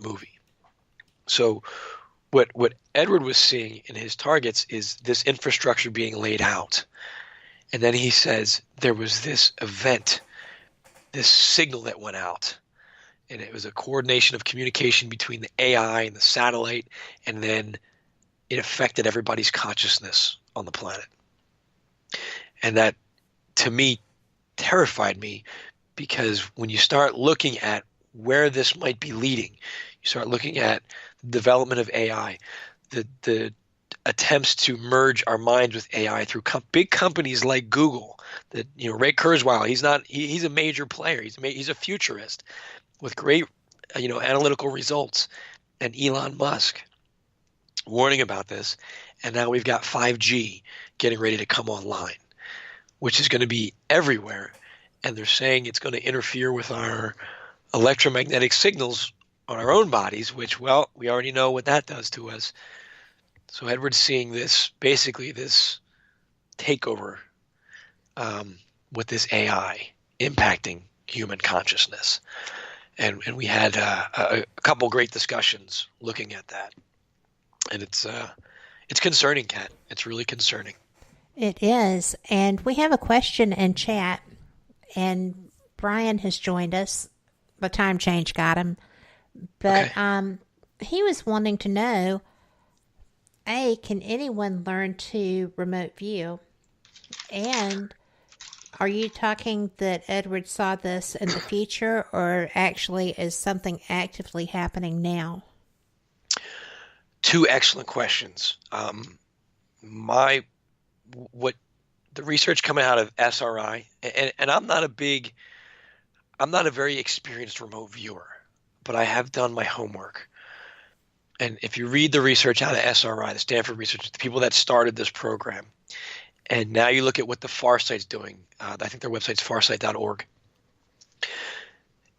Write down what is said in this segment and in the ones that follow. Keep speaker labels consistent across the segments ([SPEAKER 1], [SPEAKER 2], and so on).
[SPEAKER 1] movie. So what Edward was seeing in his targets is this infrastructure being laid out. And then he says there was this event, this signal that went out. And it was a coordination of communication between the AI and the satellite, and then it affected everybody's consciousness on the planet. And that, to me, terrified me, because when you start looking at where this might be leading, you start looking at the development of AI, the attempts to merge our minds with AI through big companies like Google. That, Ray Kurzweil, he's a major player. He's a futurist with great, analytical results, and Elon Musk warning about this. And now we've got 5G getting ready to come online, which is going to be everywhere. And they're saying it's going to interfere with our electromagnetic signals on our own bodies, which, well, we already know what that does to us. So Edward's seeing this, basically this takeover with this AI impacting human consciousness. And we had a couple great discussions looking at that. And it's concerning, Kat. It's really concerning.
[SPEAKER 2] It is. And we have a question in chat. And Brian has joined us. The time change got him. But okay. He was wanting to know, can anyone learn to remote view? And are you talking that Edward saw this in the future, or actually is something actively happening now?
[SPEAKER 1] Two excellent questions. What the research coming out of SRI, and I'm not a very experienced remote viewer, but I have done my homework. And if you read the research out of SRI, the Stanford research, the people that started this program, and now you look at what the Farsight's doing. I think their website's farsight.org.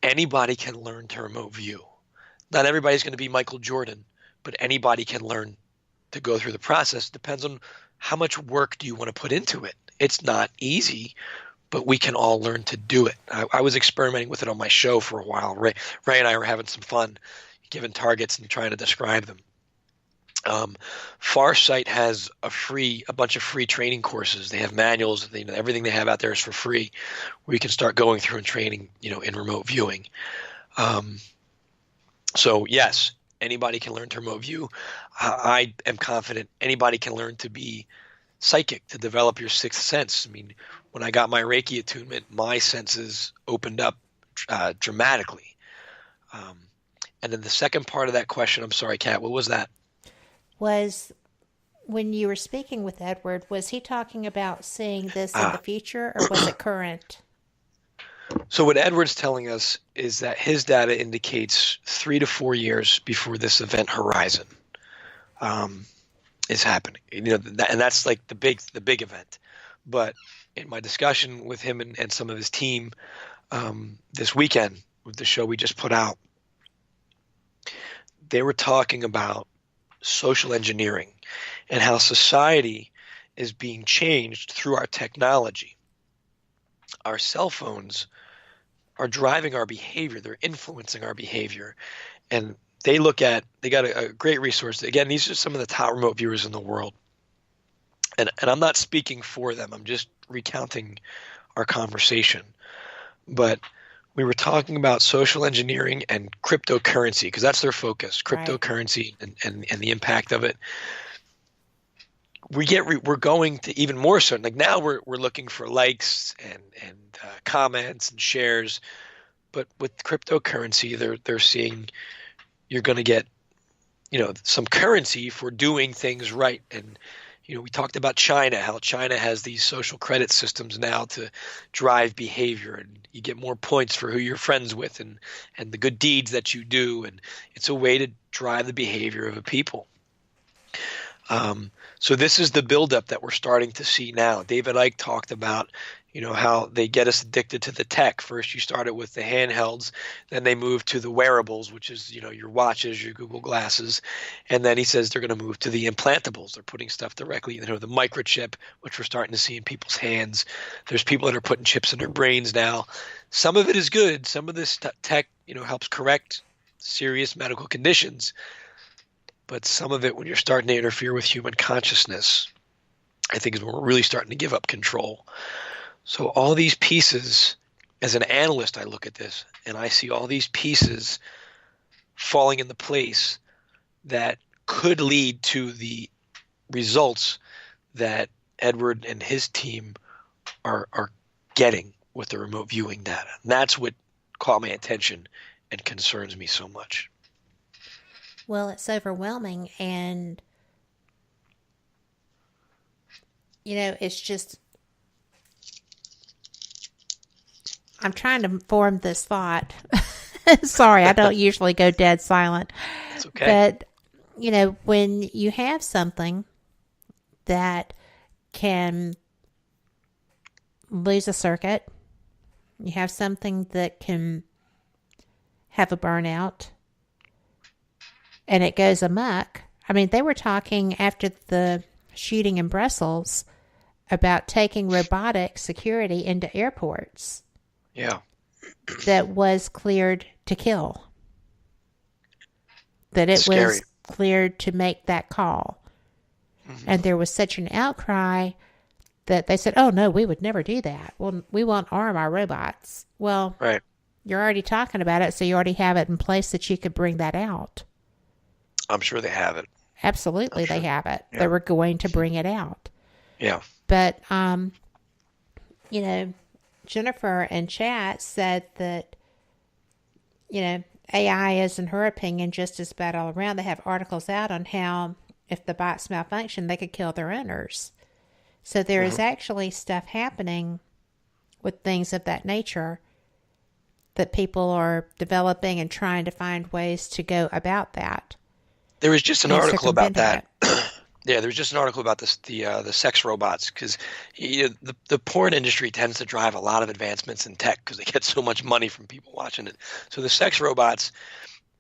[SPEAKER 1] Anybody can learn to remote view. Not everybody's going to be Michael Jordan, but anybody can learn to go through the process. It depends on how much work do you want to put into it. It's not easy, but we can all learn to do it. I was experimenting with it on my show for a while. Ray and I were having some fun giving targets and trying to describe them. Farsight has a bunch of free training courses. They have manuals. Everything they have out there is for free, where you can start going through and training, in remote viewing. So yes, anybody can learn to remote view. I am confident anybody can learn to be psychic, to develop your sixth sense. I mean, when I got my Reiki attunement, my senses opened up dramatically. And then the second part of that question, I'm sorry, Kat, what was that?
[SPEAKER 2] Was when you were speaking with Edward, was he talking about seeing this in the future, or was it current?
[SPEAKER 1] So what Edward's telling us is that his data indicates 3 to 4 years before this event horizon is happening. And that's like the big event. But in my discussion with him and some of his team this weekend with the show we just put out, they were talking about social engineering and how society is being changed through our technology. Our cell phones are driving our behavior. They're influencing our behavior. And they got a great resource. Again, these are some of the top remote viewers in the world. And I'm not speaking for them. I'm just recounting our conversation. But we were talking about social engineering and cryptocurrency, because that's their focus, cryptocurrency and the impact of it. We're going to even more so. Like now we're looking for likes and comments and shares, but with cryptocurrency, they're seeing you're going to get some currency for doing things right. And we talked about China, how China has these social credit systems now to drive behavior, and you get more points for who you're friends with and the good deeds that you do. And it's a way to drive the behavior of a people. So this is the buildup that we're starting to see now. David Icke talked about, how they get us addicted to the tech. First, you started with the handhelds, then they moved to the wearables, which is, your watches, your Google glasses. And then he says they're going to move to the implantables. They're putting stuff directly, the microchip, which we're starting to see in people's hands. There's people that are putting chips in their brains now. Some of it is good. Some of this tech, helps correct serious medical conditions, but some of it, when you're starting to interfere with human consciousness, I think is when we're really starting to give up control. So all these pieces, as an analyst, I look at this and I see all these pieces falling into place that could lead to the results that Edward and his team are getting with the remote viewing data. And that's what caught my attention and concerns me so much.
[SPEAKER 2] Well, it's overwhelming, and it's just, I'm trying to form this thought. Sorry, I don't usually go dead silent.
[SPEAKER 1] It's okay.
[SPEAKER 2] But, when you have something that can lose a circuit, you have something that can have a burnout, and it goes amok. I mean, they were talking after the shooting in Brussels about taking robotic security into airports.
[SPEAKER 1] Yeah.
[SPEAKER 2] That was cleared to kill. That it
[SPEAKER 1] Scary.
[SPEAKER 2] was cleared to make that call. Mm-hmm. And there was such an outcry that they said, oh, no, we would never do that. Well, we won't arm our robots. Well,
[SPEAKER 1] right.
[SPEAKER 2] You're already talking about it, so you already have it in place that you could bring that out.
[SPEAKER 1] I'm sure they have it.
[SPEAKER 2] Absolutely, they have it.
[SPEAKER 1] Yeah.
[SPEAKER 2] They were going to bring it out.
[SPEAKER 1] Yeah.
[SPEAKER 2] But, Jennifer in chat said that, AI is, in her opinion, just as bad all around. They have articles out on how if the bots malfunction, they could kill their owners. So there is actually stuff happening with things of that nature that people are developing and trying to find ways to go about that.
[SPEAKER 1] There was just an article about that. Yeah, there was just an article about this, the sex robots, because the porn industry tends to drive a lot of advancements in tech because they get so much money from people watching it. So the sex robots,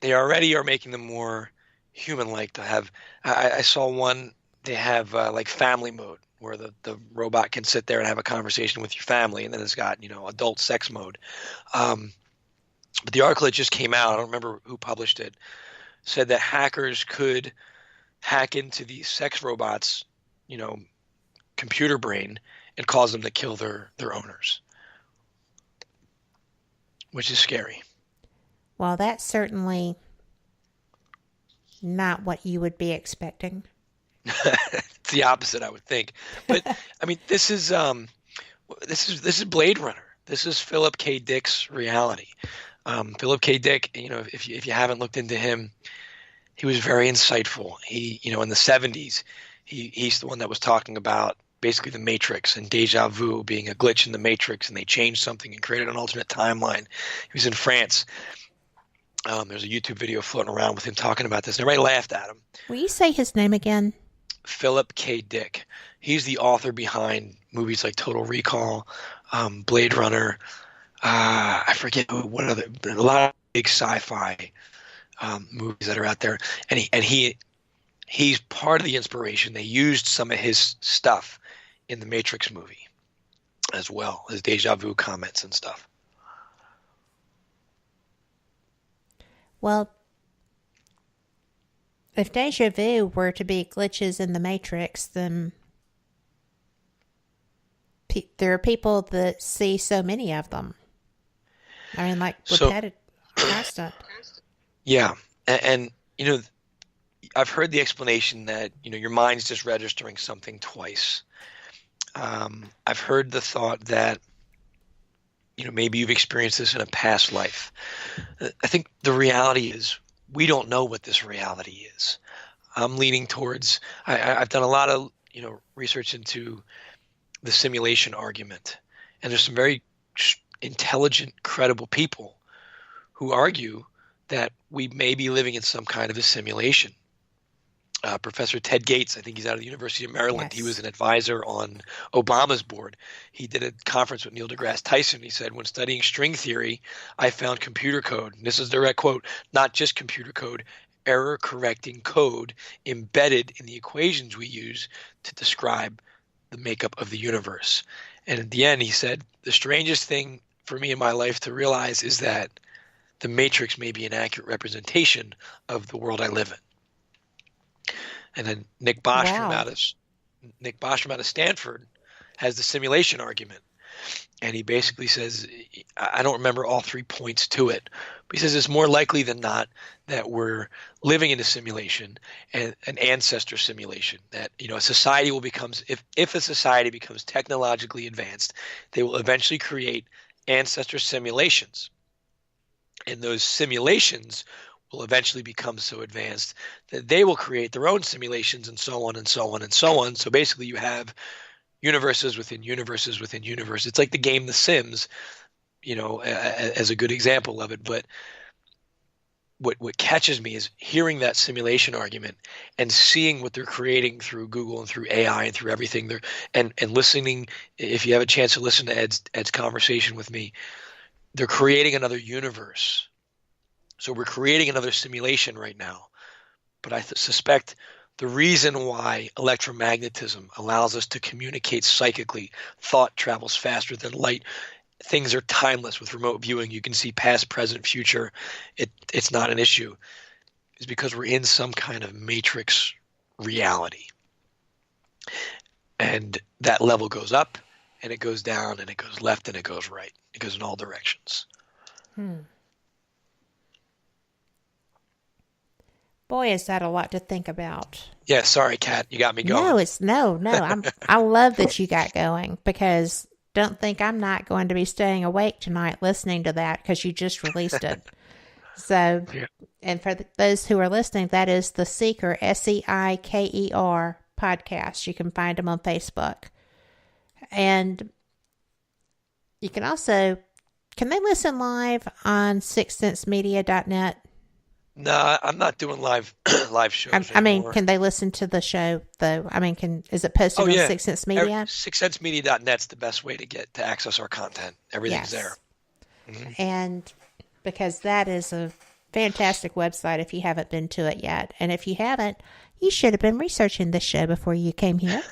[SPEAKER 1] they already are making them more human-like. To have, I saw one. They have like family mode, where the robot can sit there and have a conversation with your family, and then it's got adult sex mode. But the article that just came out, I don't remember who published it, said that hackers could hack into these sex robots, computer brain, and cause them to kill their owners, which is scary.
[SPEAKER 2] Well, that's certainly not what you would be expecting.
[SPEAKER 1] It's the opposite, I would think. But I mean, this is Blade Runner. This is Philip K. Dick's reality. Philip K. Dick, if you haven't looked into him, he was very insightful. He, in the 70s, he's the one that was talking about basically the Matrix and deja vu being a glitch in the Matrix, and they changed something and created an alternate timeline. He was in France. There's a YouTube video floating around with him talking about this, and everybody laughed at him.
[SPEAKER 2] Will you say his name again?
[SPEAKER 1] Philip K. Dick. He's the author behind movies like Total Recall, Blade Runner. I forget what other, a lot of big sci-fi movies that are out there, and he's part of the inspiration. They used some of his stuff in the Matrix movie as well, his deja vu comments and stuff.
[SPEAKER 2] Well, if deja vu were to be glitches in the Matrix, then there are people that see so many of them. I mean, like repetitive, constant.
[SPEAKER 1] Yeah, and I've heard the explanation that your mind's just registering something twice. I've heard the thought that maybe you've experienced this in a past life. I think the reality is we don't know what this reality is. I'm leaning towards. I've done a lot of research into the simulation argument, and there's some very intelligent, credible people who argue that we may be living in some kind of a simulation. Professor Ted Gates, I think he's out of the University of Maryland. Yes. He was an advisor on Obama's board. He did a conference with Neil deGrasse Tyson. He said, when studying string theory, I found computer code. And this is a direct quote, not just computer code, error-correcting code embedded in the equations we use to describe the makeup of the universe. And at the end, he said, the strangest thing for me in my life to realize is that the matrix may be an accurate representation of the world I live in. And then Nick Bostrom out of Stanford has the simulation argument. And he basically says, I don't remember all 3 points to it, but he says it's more likely than not that we're living in a simulation, and an ancestor simulation, that, a society will become, if a society becomes technologically advanced, they will eventually create ancestor simulations. And those simulations will eventually become so advanced that they will create their own simulations, and so on and so on and so on. So basically you have universes within universes within universes. It's like the game The Sims, as a good example of it. But what catches me is hearing that simulation argument and seeing what they're creating through Google and through AI and through everything there, and listening. If you have a chance to listen to Ed's conversation with me, they're creating another universe. So we're creating another simulation right now. But I suspect the reason why electromagnetism allows us to communicate psychically, thought travels faster than light, things are timeless with remote viewing, you can see past, present, future, it's not an issue, is because we're in some kind of matrix reality. And that level goes up, and it goes down, and it goes left, and it goes right. It goes in all directions.
[SPEAKER 2] Boy, is that a lot to think about.
[SPEAKER 1] Yeah, sorry, Kat, you got me going.
[SPEAKER 2] No. I love that you got going, because don't think I'm not going to be staying awake tonight listening to that, because you just released it. So, yeah. And for those who are listening, that is the Seiker, Seiker podcast. You can find them on Facebook. And you can also, can they listen live on sixthsensemedia.net?
[SPEAKER 1] No, I'm not doing live shows.
[SPEAKER 2] I mean, can they listen to the show though? I mean, is it posted on Sixth Sense Media?
[SPEAKER 1] Sixthsensemedia.net's the best way to access our content. Everything's there.
[SPEAKER 2] Mm-hmm. And because that is a fantastic website if you haven't been to it yet. And if you haven't, you should have been researching this show before you came here.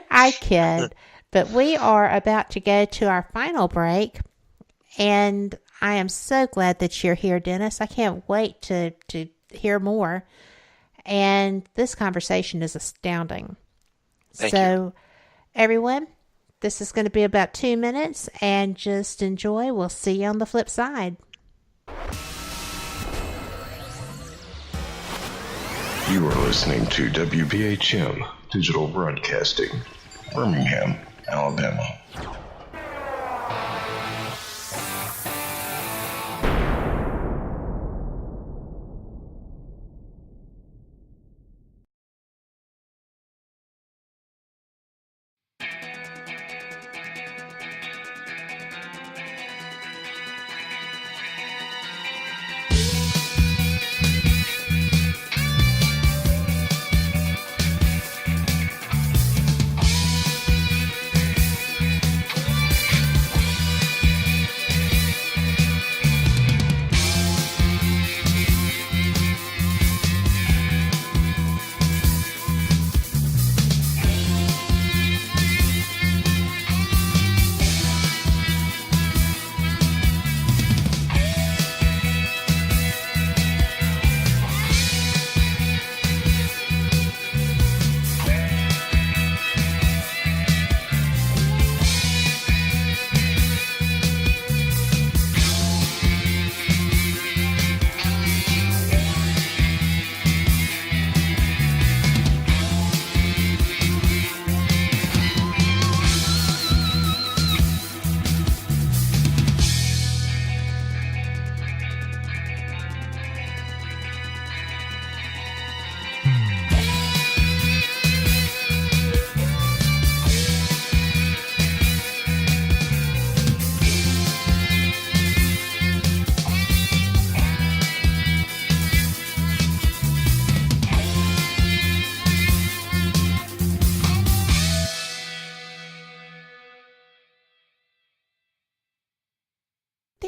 [SPEAKER 2] I kid. But we are about to go to our final break. And I am so glad that you're here, Denniss. I can't wait to hear more. And this conversation is astounding.
[SPEAKER 1] Thank you.
[SPEAKER 2] Everyone, this is going to be about 2 minutes, and just enjoy. We'll see you on the flip side.
[SPEAKER 3] You are listening to WBHM Digital Broadcasting, Birmingham, Alabama.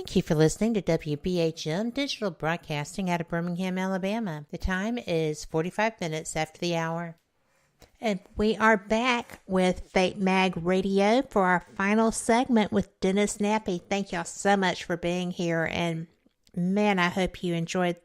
[SPEAKER 2] Thank you for listening to WBHM Digital Broadcasting out of Birmingham, Alabama. The time is 45 minutes after the hour. And we are back with Fate Mag Radio for our final segment with Denniss Nappi. Thank y'all so much for being here. And man, I hope you enjoyed